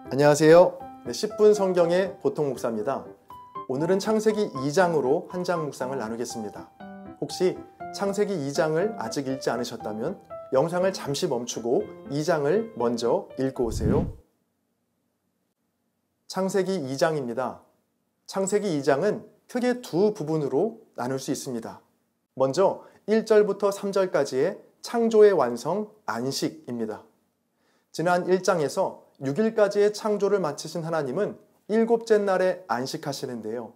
안녕하세요. 10분 성경의 보통 목사입니다. 오늘은 창세기 2장으로 한 장 묵상을 나누겠습니다. 혹시 창세기 2장을 아직 읽지 않으셨다면 영상을 잠시 멈추고 2장을 먼저 읽고 오세요. 창세기 2장입니다. 창세기 2장은 크게 두 부분으로 나눌 수 있습니다. 먼저 1절부터 3절까지의 창조의 완성, 안식입니다. 지난 1장에서 6일까지의 창조를 마치신 하나님은 일곱째 날에 안식하시는데요.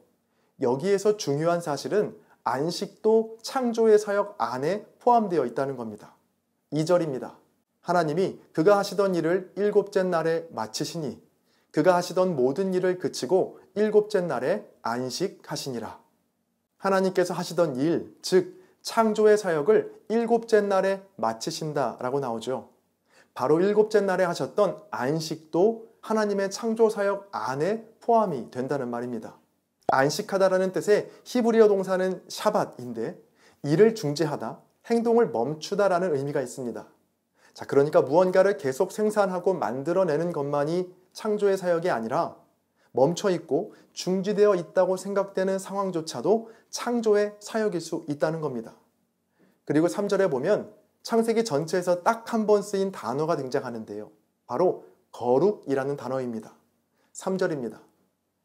여기에서 중요한 사실은 안식도 창조의 사역 안에 포함되어 있다는 겁니다. 2절입니다. 하나님이 그가 하시던 일을 일곱째 날에 마치시니 그가 하시던 모든 일을 그치고 일곱째 날에 안식하시니라. 하나님께서 하시던 일, 즉 창조의 사역을 일곱째 날에 마치신다라고 나오죠. 바로 일곱째 날에 하셨던 안식도 하나님의 창조 사역 안에 포함이 된다는 말입니다. 안식하다라는 뜻의 히브리어 동사는 샤밧인데 일을 중지하다, 행동을 멈추다라는 의미가 있습니다. 자, 그러니까 무언가를 계속 생산하고 만들어내는 것만이 창조의 사역이 아니라 멈춰 있고 중지되어 있다고 생각되는 상황조차도 창조의 사역일 수 있다는 겁니다. 그리고 3절에 보면 창세기 전체에서 딱 한 번 쓰인 단어가 등장하는데요. 바로 거룩이라는 단어입니다. 3절입니다.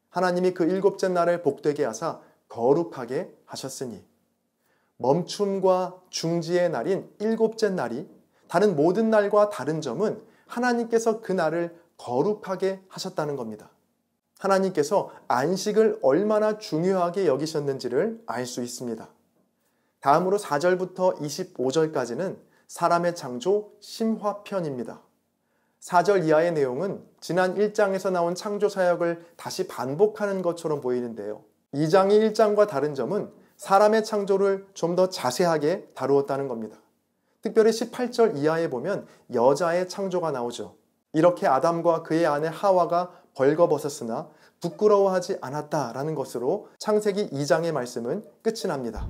하나님이 그 일곱째 날을 복되게 하사 거룩하게 하셨으니 멈춤과 중지의 날인 일곱째 날이 다른 모든 날과 다른 점은 하나님께서 그 날을 거룩하게 하셨다는 겁니다. 하나님께서 안식을 얼마나 중요하게 여기셨는지를 알 수 있습니다. 다음으로 4절부터 25절까지는 사람의 창조 심화편입니다. 4절 이하의 내용은 지난 1장에서 나온 창조 사역을 다시 반복하는 것처럼 보이는데요. 2장이 1장과 다른 점은 사람의 창조를 좀 더 자세하게 다루었다는 겁니다. 특별히 18절 이하에 보면 여자의 창조가 나오죠. 이렇게 아담과 그의 아내 하와가 벌거벗었으나 부끄러워하지 않았다라는 것으로 창세기 2장의 말씀은 끝이 납니다.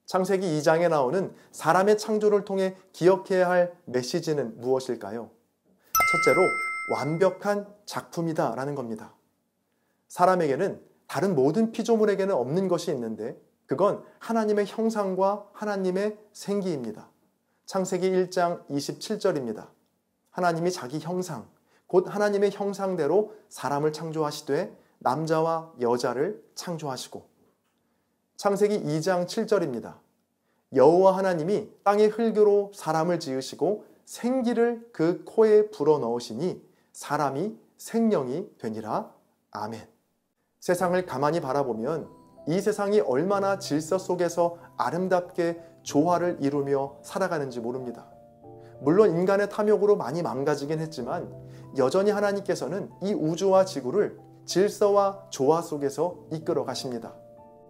창세기 2장에 나오는 사람의 창조를 통해 기억해야 할 메시지는 무엇일까요? 첫째로 완벽한 작품이다 라는 겁니다. 사람에게는 다른 모든 피조물에게는 없는 것이 있는데 그건 하나님의 형상과 하나님의 생기입니다. 창세기 1장 27절입니다. 하나님이 자기 형상, 곧 하나님의 형상대로 사람을 창조하시되 남자와 여자를 창조하시고 창세기 2장 7절입니다. 여호와 하나님이 땅의 흙으로 사람을 지으시고 생기를 그 코에 불어넣으시니 사람이 생명이 되니라. 아멘. 세상을 가만히 바라보면 이 세상이 얼마나 질서 속에서 아름답게 조화를 이루며 살아가는지 모릅니다. 물론 인간의 탐욕으로 많이 망가지긴 했지만 여전히 하나님께서는 이 우주와 지구를 질서와 조화 속에서 이끌어 가십니다.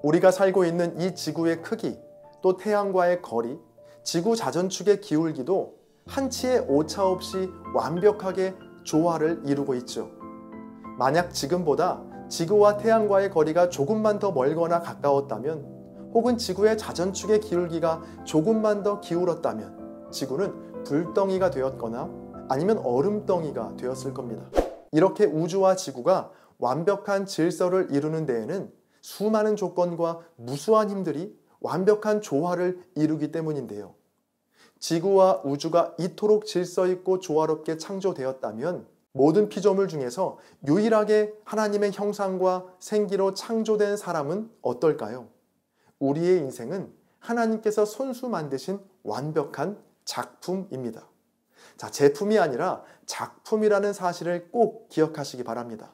우리가 살고 있는 이 지구의 크기, 또 태양과의 거리, 지구 자전축의 기울기도 한치의 오차 없이 완벽하게 조화를 이루고 있죠. 만약 지금보다 지구와 태양과의 거리가 조금만 더 멀거나 가까웠다면, 혹은 지구의 자전축의 기울기가 조금만 더 기울었다면 지구는 불덩이가 되었거나 아니면 얼음덩이가 되었을 겁니다. 이렇게 우주와 지구가 완벽한 질서를 이루는 데에는 수많은 조건과 무수한 힘들이 완벽한 조화를 이루기 때문인데요. 지구와 우주가 이토록 질서 있고 조화롭게 창조되었다면 모든 피조물 중에서 유일하게 하나님의 형상과 생기로 창조된 사람은 어떨까요? 우리의 인생은 하나님께서 손수 만드신 완벽한 작품입니다. 자, 제품이 아니라 작품이라는 사실을 꼭 기억하시기 바랍니다.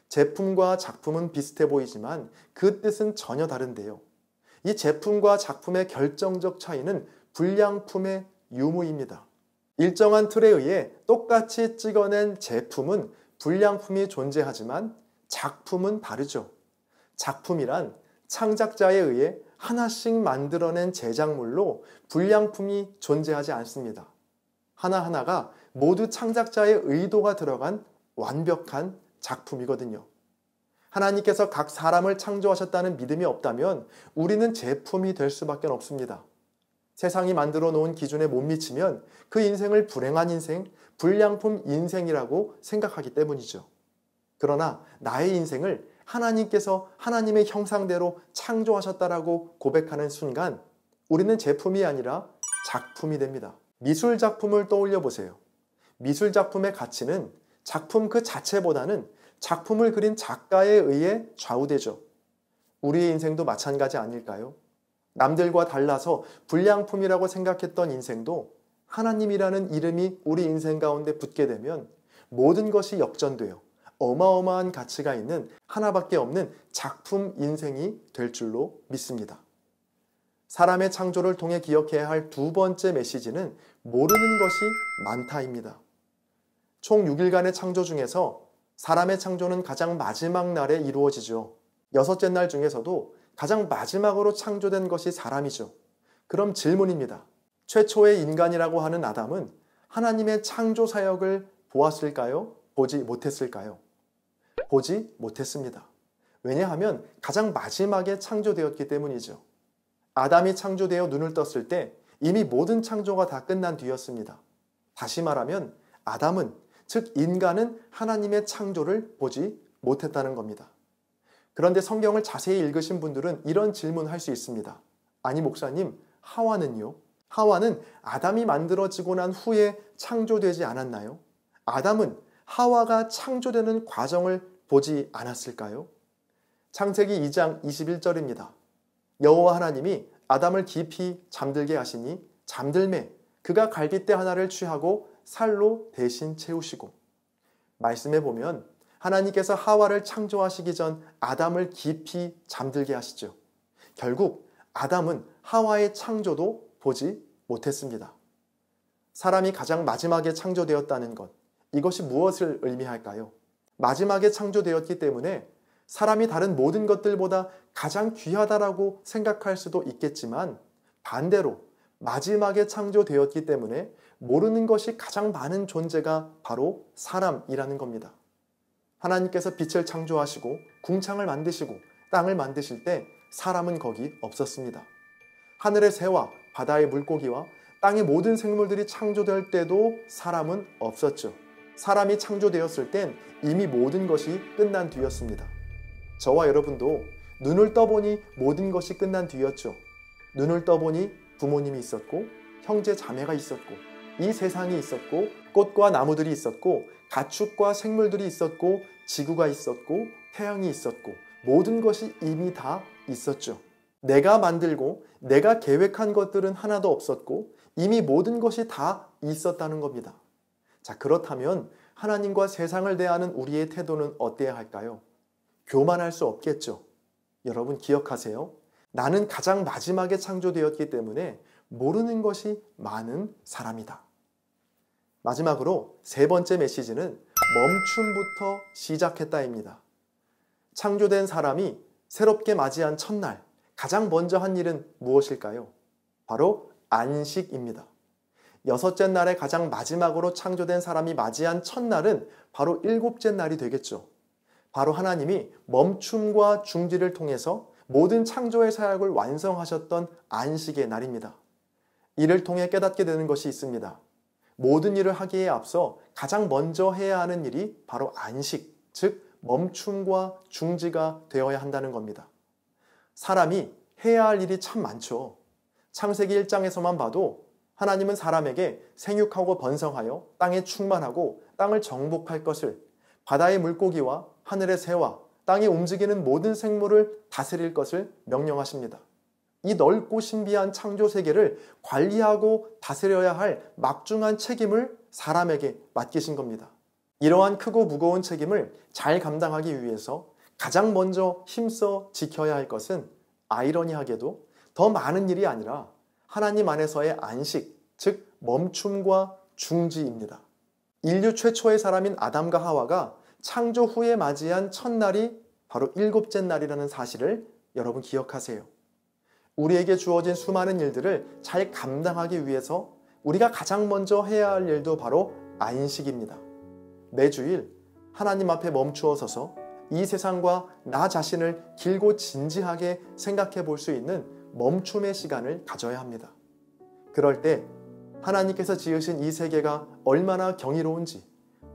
제품과 작품은 비슷해 보이지만 그 뜻은 전혀 다른데요. 이 제품과 작품의 결정적 차이는 불량품의 유무입니다. 일정한 틀에 의해 똑같이 찍어낸 제품은 불량품이 존재하지만 작품은 다르죠. 작품이란 창작자에 의해 하나씩 만들어낸 제작물로 불량품이 존재하지 않습니다. 하나하나가 모두 창작자의 의도가 들어간 완벽한 작품이거든요. 하나님께서 각 사람을 창조하셨다는 믿음이 없다면 우리는 제품이 될 수밖에 없습니다. 세상이 만들어 놓은 기준에 못 미치면 그 인생을 불행한 인생, 불량품 인생이라고 생각하기 때문이죠. 그러나 나의 인생을 하나님께서 하나님의 형상대로 창조하셨다라고 고백하는 순간 우리는 제품이 아니라 작품이 됩니다. 미술 작품을 떠올려 보세요. 미술 작품의 가치는 작품 그 자체보다는 작품을 그린 작가에 의해 좌우되죠. 우리의 인생도 마찬가지 아닐까요? 남들과 달라서 불량품이라고 생각했던 인생도 하나님이라는 이름이 우리 인생 가운데 붙게 되면 모든 것이 역전되어 어마어마한 가치가 있는 하나밖에 없는 작품 인생이 될 줄로 믿습니다. 사람의 창조를 통해 기억해야 할 두 번째 메시지는 모르는 것이 많다입니다. 총 6일간의 창조 중에서 사람의 창조는 가장 마지막 날에 이루어지죠. 6째 날 중에서도 가장 마지막으로 창조된 것이 사람이죠. 그럼 질문입니다. 최초의 인간이라고 하는 아담은 하나님의 창조 사역을 보았을까요? 보지 못했을까요? 보지 못했습니다. 왜냐하면 가장 마지막에 창조되었기 때문이죠. 아담이 창조되어 눈을 떴을 때 이미 모든 창조가 다 끝난 뒤였습니다. 다시 말하면 아담은, 즉 인간은 하나님의 창조를 보지 못했다는 겁니다. 그런데 성경을 자세히 읽으신 분들은 이런 질문을 할 수 있습니다. 아니 목사님, 하와는요? 하와는 아담이 만들어지고 난 후에 창조되지 않았나요? 아담은 하와가 창조되는 과정을 보지 않았을까요? 창세기 2장 21절입니다. 여호와 하나님이 아담을 깊이 잠들게 하시니 잠들매 그가 갈빗대 하나를 취하고 살로 대신 채우시고. 말씀해 보면 하나님께서 하와를 창조하시기 전 아담을 깊이 잠들게 하시죠. 결국 아담은 하와의 창조도 보지 못했습니다. 사람이 가장 마지막에 창조되었다는 것, 이것이 무엇을 의미할까요? 마지막에 창조되었기 때문에 사람이 다른 모든 것들보다 가장 귀하다라고 생각할 수도 있겠지만 반대로 마지막에 창조되었기 때문에 모르는 것이 가장 많은 존재가 바로 사람이라는 겁니다. 하나님께서 빛을 창조하시고 궁창을 만드시고 땅을 만드실 때 사람은 거기 없었습니다. 하늘의 새와 바다의 물고기와 땅의 모든 생물들이 창조될 때도 사람은 없었죠. 사람이 창조되었을 땐 이미 모든 것이 끝난 뒤였습니다. 저와 여러분도 눈을 떠보니 모든 것이 끝난 뒤였죠. 눈을 떠보니 부모님이 있었고 형제 자매가 있었고 이 세상이 있었고 꽃과 나무들이 있었고 가축과 생물들이 있었고 지구가 있었고 태양이 있었고 모든 것이 이미 다 있었죠. 내가 만들고 내가 계획한 것들은 하나도 없었고 이미 모든 것이 다 있었다는 겁니다. 자, 그렇다면 하나님과 세상을 대하는 우리의 태도는 어때야 할까요? 교만할 수 없겠죠. 여러분 기억하세요. 나는 가장 마지막에 창조되었기 때문에 모르는 것이 많은 사람이다. 마지막으로 세 번째 메시지는 멈춤부터 시작했다입니다. 창조된 사람이 새롭게 맞이한 첫날 가장 먼저 한 일은 무엇일까요? 바로 안식입니다. 6째 날에 가장 마지막으로 창조된 사람이 맞이한 첫날은 바로 7째 날이 되겠죠. 바로 하나님이 멈춤과 중지를 통해서 모든 창조의 사역을 완성하셨던 안식의 날입니다. 이를 통해 깨닫게 되는 것이 있습니다. 모든 일을 하기에 앞서 가장 먼저 해야 하는 일이 바로 안식, 즉 멈춤과 중지가 되어야 한다는 겁니다. 사람이 해야 할 일이 참 많죠. 창세기 1장에서만 봐도 하나님은 사람에게 생육하고 번성하여 땅에 충만하고 땅을 정복할 것을, 바다의 물고기와 하늘의 새와 땅에 움직이는 모든 생물을 다스릴 것을 명령하십니다. 이 넓고 신비한 창조 세계를 관리하고 다스려야 할 막중한 책임을 사람에게 맡기신 겁니다. 이러한 크고 무거운 책임을 잘 감당하기 위해서 가장 먼저 힘써 지켜야 할 것은 아이러니하게도 더 많은 일이 아니라 하나님 안에서의 안식, 즉 멈춤과 중지입니다. 인류 최초의 사람인 아담과 하와가 창조 후에 맞이한 첫날이 바로 7째 날이라는 사실을 여러분 기억하세요. 우리에게 주어진 수많은 일들을 잘 감당하기 위해서 우리가 가장 먼저 해야 할 일도 바로 안식입니다. 매주일 하나님 앞에 멈추어 서서 이 세상과 나 자신을 길고 진지하게 생각해 볼 수 있는 멈춤의 시간을 가져야 합니다. 그럴 때 하나님께서 지으신 이 세계가 얼마나 경이로운지,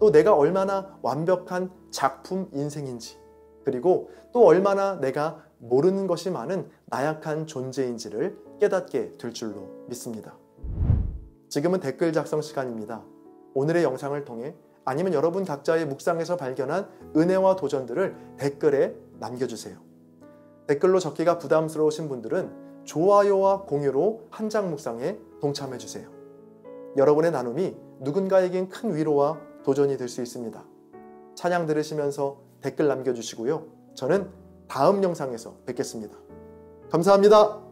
또 내가 얼마나 완벽한 작품 인생인지, 그리고 또 얼마나 내가 모르는 것이 많은 나약한 존재인지를 깨닫게 될 줄로 믿습니다. 지금은 댓글 작성 시간입니다. 오늘의 영상을 통해 아니면 여러분 각자의 묵상에서 발견한 은혜와 도전들을 댓글에 남겨주세요. 댓글로 적기가 부담스러우신 분들은 좋아요와 공유로 한 장 묵상에 동참해주세요. 여러분의 나눔이 누군가에겐 큰 위로와 도전이 될 수 있습니다. 찬양 들으시면서 댓글 남겨주시고요. 저는 다음 영상에서 뵙겠습니다. 감사합니다.